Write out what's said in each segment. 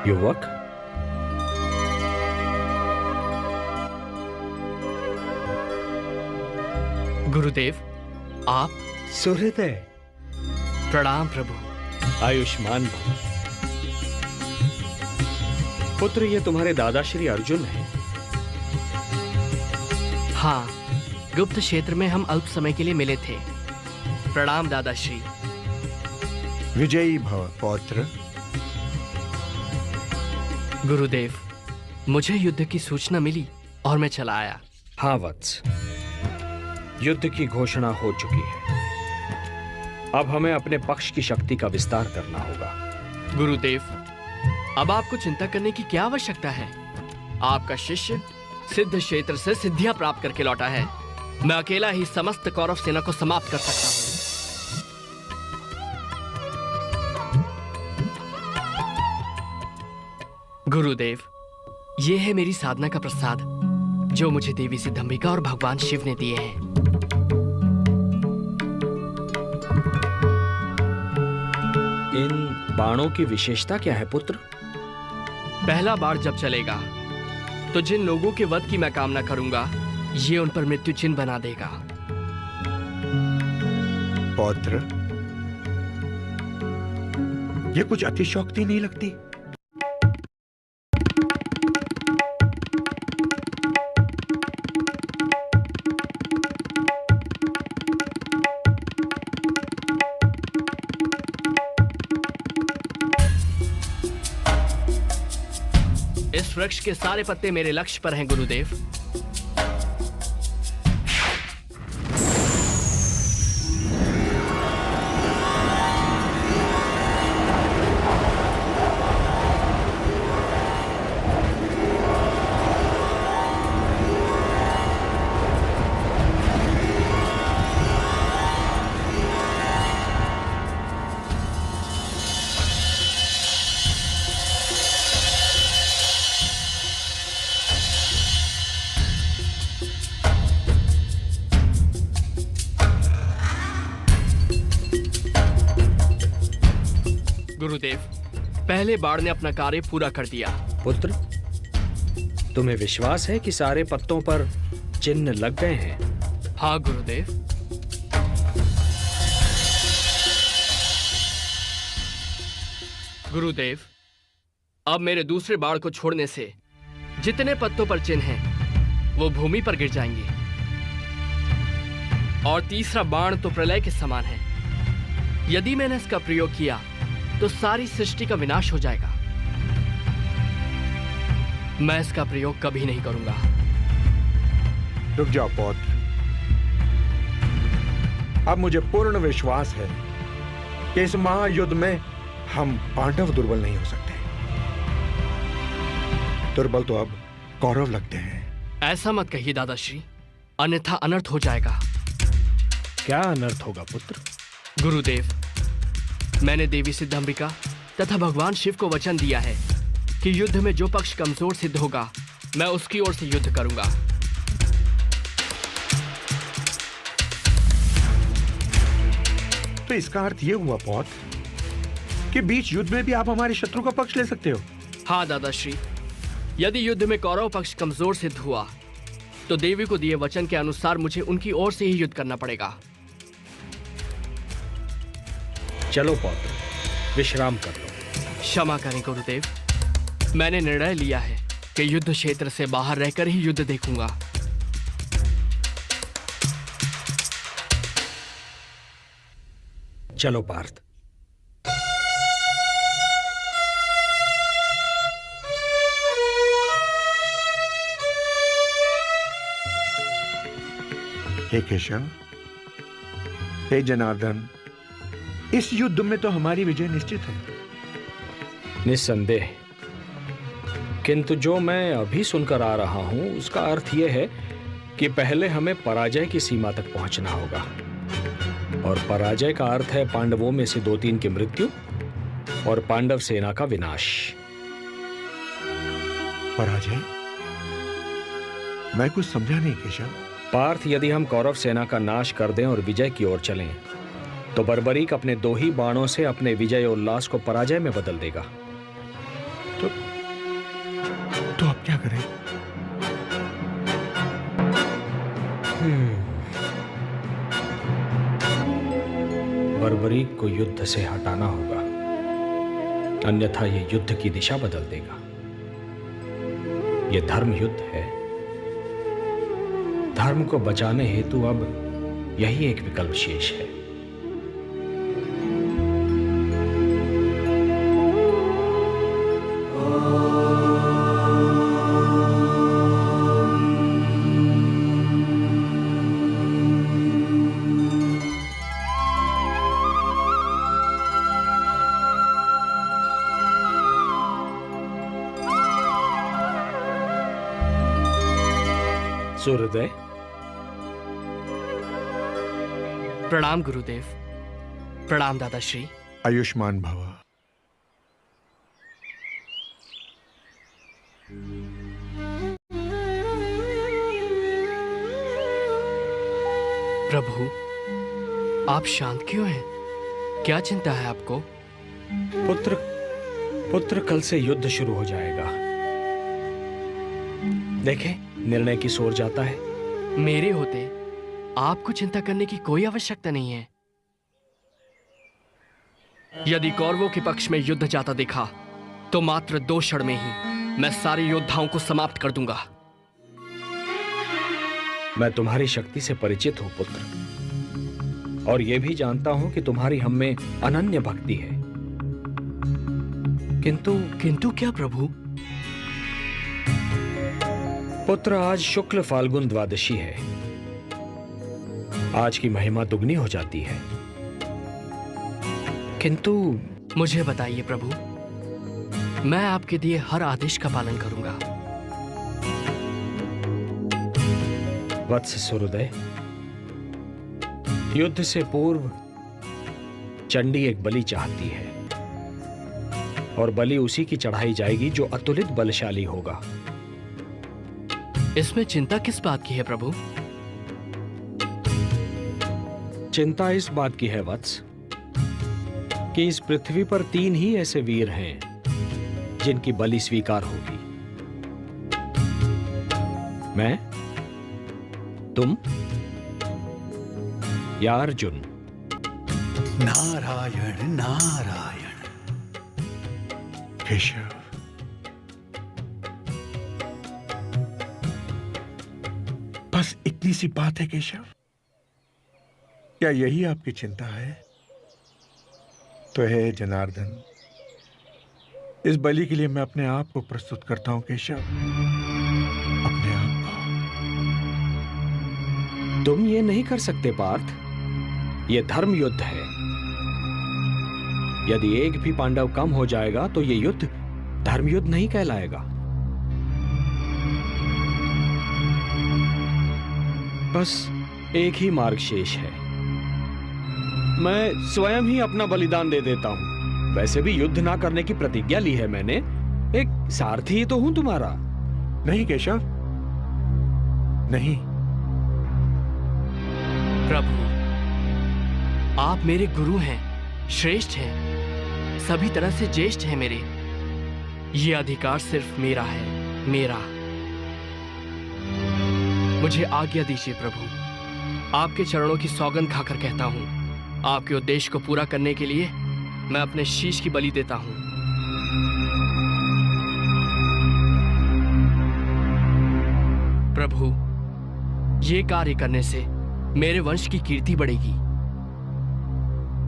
युवक, गुरुदेव, आप? सुहृदय। प्रणाम प्रभु। आयुष्मान भव। पुत्र, ये तुम्हारे दादा श्री अर्जुन हैं। हाँ, गुप्त क्षेत्र में हम अल्प समय के लिए मिले थे। प्रणाम दादाश्री। विजयी भव पौत्र। गुरुदेव, मुझे युद्ध की सूचना मिली और मैं चला आया। हाँ वत्स, युद्ध की घोषणा हो चुकी है। अब हमें अपने पक्ष की शक्ति का विस्तार करना होगा। गुरुदेव, अब आपको चिंता करने की क्या आवश्यकता है? आपका शिष्य सिद्ध क्षेत्र से सिद्धियां प्राप्त करके लौटा है। मैं अकेला ही समस्त कौरव सेना को समाप्त कर सकता हूं। गुरुदेव, यह है मेरी साधना का प्रसाद जो मुझे देवी सिद्धंबिका और भगवान शिव ने दिए हैं। इन बाणों की विशेषता क्या है पुत्र? पहला बाण जब चलेगा तो जिन लोगों के वध की मैं कामना करूंगा, ये उन पर मृत्यु चिन्ह बना देगा। पौत्र, ये कुछ अतिशयोक्ति नहीं लगती? इस वृक्ष के सारे पत्ते मेरे लक्ष्य पर हैं गुरुदेव। गुरुदेव, पहले बाण ने अपना कार्य पूरा कर दिया। पुत्र, तुम्हें विश्वास है कि सारे पत्तों पर चिन्ह लग गए हैं? हाँ गुरुदेव। गुरुदेव, अब मेरे दूसरे बाण को छोड़ने से जितने पत्तों पर चिन्ह हैं, वो भूमि पर गिर जाएंगे। और तीसरा बाण तो प्रलय के समान है। यदि मैंने इसका प्रयोग किया तो सारी सृष्टि का विनाश हो जाएगा। मैं इसका प्रयोग कभी नहीं करूंगा। रुक जाओ पौत्र। अब मुझे पूर्ण विश्वास है कि इस महायुद्ध में हम पांडव दुर्बल नहीं हो सकते। दुर्बल तो अब कौरव लगते हैं। ऐसा मत कहिए दादाश्री, अन्यथा अनर्थ हो जाएगा। क्या अनर्थ होगा पुत्र? गुरुदेव, मैंने देवी सिद्धंबिका तथा भगवान शिव को वचन दिया है कि युद्ध में जो पक्ष कमजोर सिद्ध होगा, मैं उसकी ओर से युद्ध करूंगा। तो इसका अर्थ यह हुआ पौत्र कि बीच युद्ध में भी आप हमारे शत्रु का पक्ष ले सकते हो? हाँ दादाश्री, यदि युद्ध में कौरव पक्ष कमजोर सिद्ध हुआ तो देवी को दिए वचन के अनुसार मुझे उनकी ओर से ही युद्ध करना पड़ेगा। चलो पौत्र, विश्राम कर लो। क्षमा करें गुरुदेव, मैंने निर्णय लिया है कि युद्ध क्षेत्र से बाहर रहकर ही युद्ध देखूंगा। चलो पार्थ। हे केशव, हे जनार्दन, इस युद्ध में तो हमारी विजय निश्चित है। निस्संदेह, किंतु जो मैं अभी सुनकर आ रहा हूं उसका अर्थ यह है कि पहले हमें पराजय की सीमा तक पहुंचना होगा। और पराजय का अर्थ है पांडवों में से 2-3 की मृत्यु और पांडव सेना का विनाश। पराजय? मैं कुछ समझा नहीं केशव। पार्थ, यदि हम कौरव सेना का नाश कर दें और विजय की ओर चलें तो बर्बरीक अपने 2 ही बाणों से अपने विजय उल्लास को पराजय में बदल देगा। तो क्या करें? बर्बरीक को युद्ध से हटाना होगा, अन्यथा ये युद्ध की दिशा बदल देगा। ये धर्म युद्ध है। धर्म को बचाने हेतु अब यही एक विकल्प शेष है। सूर्योदय। प्रणाम गुरुदेव। प्रणाम दादाश्री। आयुष्मान भव। प्रभु, आप शांत क्यों हैं? क्या चिंता है आपको? पुत्र कल से युद्ध शुरू हो जाएगा। देखें, निर्णय की ओर जाता है। मेरे होते आपको चिंता करने की कोई आवश्यकता नहीं है। यदि कौरवों के पक्ष में युद्ध जाता दिखा तो मात्र 2 क्षण में ही मैं सारे योद्धाओं को समाप्त कर दूंगा। मैं तुम्हारी शक्ति से परिचित हूं पुत्र, और यह भी जानता हूं कि तुम्हारी हम में अनन्य भक्ति है। किंतु क्या प्रभु? पुत्र, आज शुक्ल फाल्गुन द्वादशी है। आज की महिमा दुगनी हो जाती है। किंतु मुझे बताइए प्रभु, मैं आपके दिए हर आदेश का पालन करूंगा। वत्स सूर्योदय, युद्ध से पूर्व चंडी एक बलि चाहती है, और बलि उसी की चढ़ाई जाएगी जो अतुलित बलशाली होगा। इसमें चिंता किस बात की है प्रभु? चिंता इस बात की है वत्स कि इस पृथ्वी पर 3 ही ऐसे वीर हैं जिनकी बलि स्वीकार होगी। मैं, तुम या अर्जुन। नारायण नारायण। केशव, बस इतनी सी बात है केशव? क्या यही आपकी चिंता है? तो है जनार्दन, इस बलि के लिए मैं अपने आप को प्रस्तुत करता हूं केशव, अपने आप को। तुम ये नहीं कर सकते पार्थ, ये धर्म युद्ध है। यदि एक भी पांडव कम हो जाएगा तो ये युद्ध धर्म युद्ध नहीं कहलाएगा। बस एक ही मार्ग शेष है, मैं स्वयं ही अपना बलिदान दे देता हूं। वैसे भी युद्ध ना करने की प्रतिज्ञा ली है मैंने, एक सारथी ही तो हूं तुम्हारा। नहीं केशव, नहीं। प्रभु, आप मेरे गुरु हैं, श्रेष्ठ हैं, सभी तरह से ज्येष्ठ हैं मेरे। ये अधिकार सिर्फ मेरा है, मेरा। मुझे आज्ञा दीजिए प्रभु। आपके चरणों की सौगंध खाकर कहता हूं, आपके उद्देश्य को पूरा करने के लिए मैं अपने शीश की बलि देता हूं। प्रभु, ये कार्य करने से मेरे वंश की कीर्ति बढ़ेगी।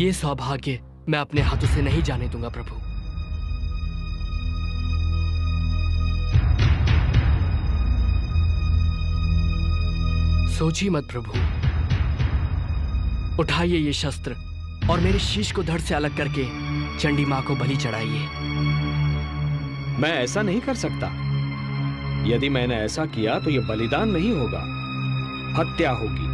ये सौभाग्य मैं अपने हाथों से नहीं जाने दूंगा प्रभु। सोचिए मत प्रभु, उठाइए ये शस्त्र और मेरे शीश को धड़ से अलग करके चंडी मां को बलि चढ़ाइए। मैं ऐसा नहीं कर सकता। यदि मैंने ऐसा किया तो यह बलिदान नहीं होगा, हत्या होगी।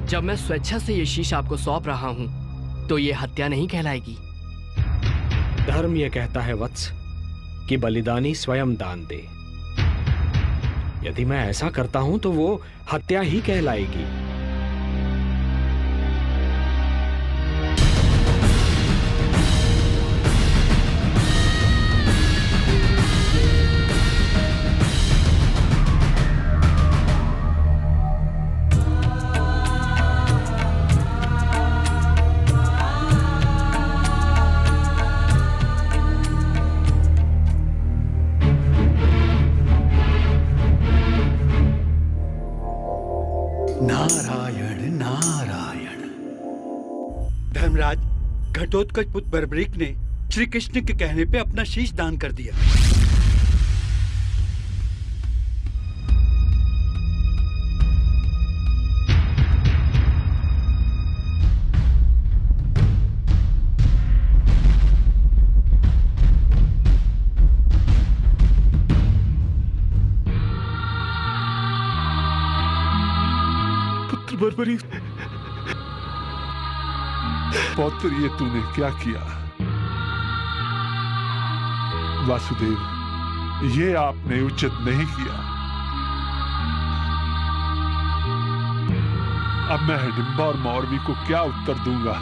जब मैं स्वेच्छा से ये शीश आपको सौंप रहा हूं तो ये हत्या नहीं कहलाएगी। धर्म यह कहता है वत्स कि बलिदानी स्वयं दान दे। यदि मैं ऐसा करता हूं तो वो हत्या ही कहलाएगी। धर्मराज, घटोत्कच पुत्र बर्बरीक ने श्री कृष्ण के कहने पे अपना शीश दान कर दिया। पुत्र बर्बरीक, पौत्र, ये तूने क्या किया? वासुदेव, ये आपने उचित नहीं किया। अब मैं हिडिंबा और मौरवी को क्या उत्तर दूंगा?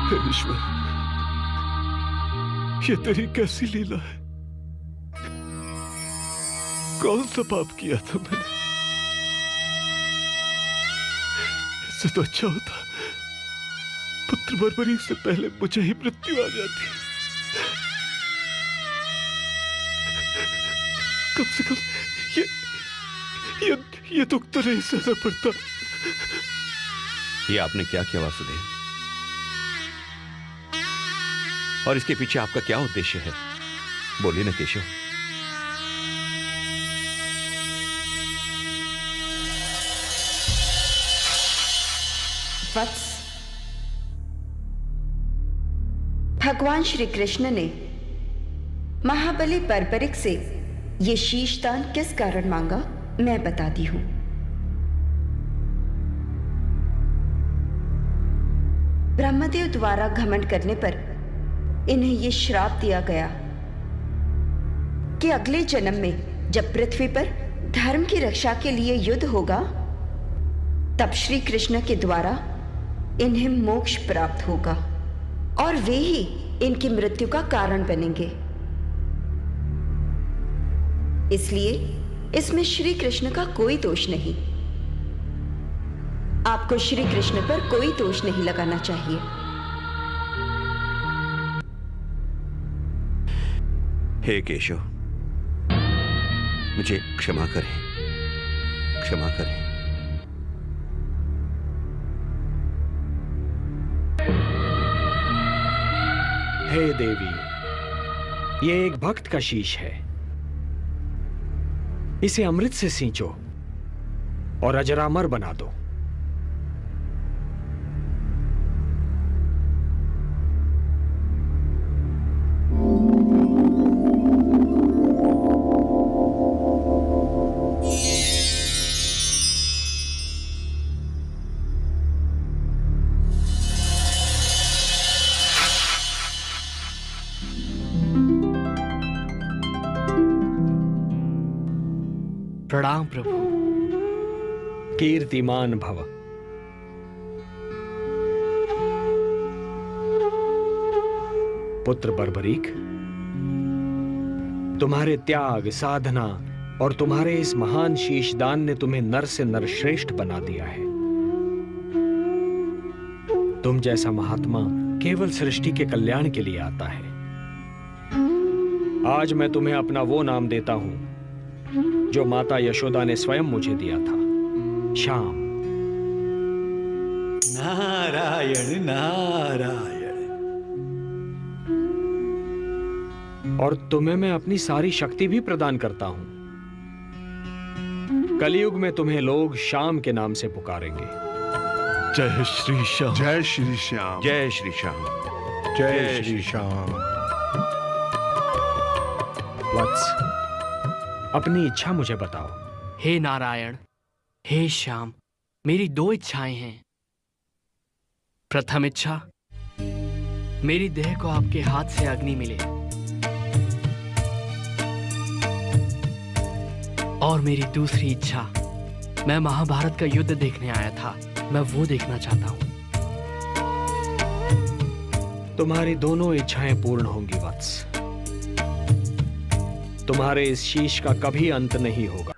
हे ईश्वर, ये तेरी कैसी लीला है? कौन सा पाप किया था मैंने? इससे तो अच्छा होता पुत्र बर्बरीक से पहले मुझे ही मृत्यु आ जाती। कम से कम ये दुख तो नहीं सहना पड़ता। ये आपने क्या किया वासुदेव? और इसके पीछे आपका क्या उद्देश्य है? बोलिए ना केशव। वत्स, भगवान श्री कृष्ण ने महाबली बर्बरीक से ये शीशदान किस कारण मांगा, मैं बताती हूं। ब्रह्मदेव द्वारा घमंड करने पर इन्हें ये श्राप दिया गया कि अगले जन्म में जब पृथ्वी पर धर्म की रक्षा के लिए युद्ध होगा, तब श्री कृष्ण के द्वारा इन्हें मोक्ष प्राप्त होगा और वे ही इनकी मृत्यु का कारण बनेंगे। इसलिए इसमें श्री कृष्ण का कोई दोष नहीं। आपको श्री कृष्ण पर कोई दोष नहीं लगाना चाहिए। हे केशव, मुझे क्षमा करें, क्षमा करें। हे देवी, ये एक भक्त का शीश है। इसे अमृत से सींचो और अजरामर बना दो। प्रणाम प्रभु। कीर्तिमान भव। पुत्र बर्बरीक, तुम्हारे त्याग, साधना और तुम्हारे इस महान शीशदान ने तुम्हें नर से नरश्रेष्ठ बना दिया है। तुम जैसा महात्मा केवल सृष्टि के कल्याण के लिए आता है। आज मैं तुम्हें अपना वो नाम देता हूं जो माता यशोदा ने स्वयं मुझे दिया था, श्याम। नारायण नारायण। और तुम्हें मैं अपनी सारी शक्ति भी प्रदान करता हूं। कलयुग में तुम्हें लोग श्याम के नाम से पुकारेंगे। जय श्री श्याम, जय श्री श्याम, जय श्री श्याम, जय श्री श्याम। वत्स, अपनी इच्छा मुझे बताओ। हे नारायण, हे श्याम, मेरी दो इच्छाएं हैं। प्रथम इच्छा, मेरी देह को आपके हाथ से अग्नि मिले, और मेरी दूसरी इच्छा, मैं महाभारत का युद्ध देखने आया था, मैं वो देखना चाहता हूं। तुम्हारी दोनों इच्छाएं पूर्ण होंगी वत्स। तुम्हारे इस शीश का कभी अंत नहीं होगा।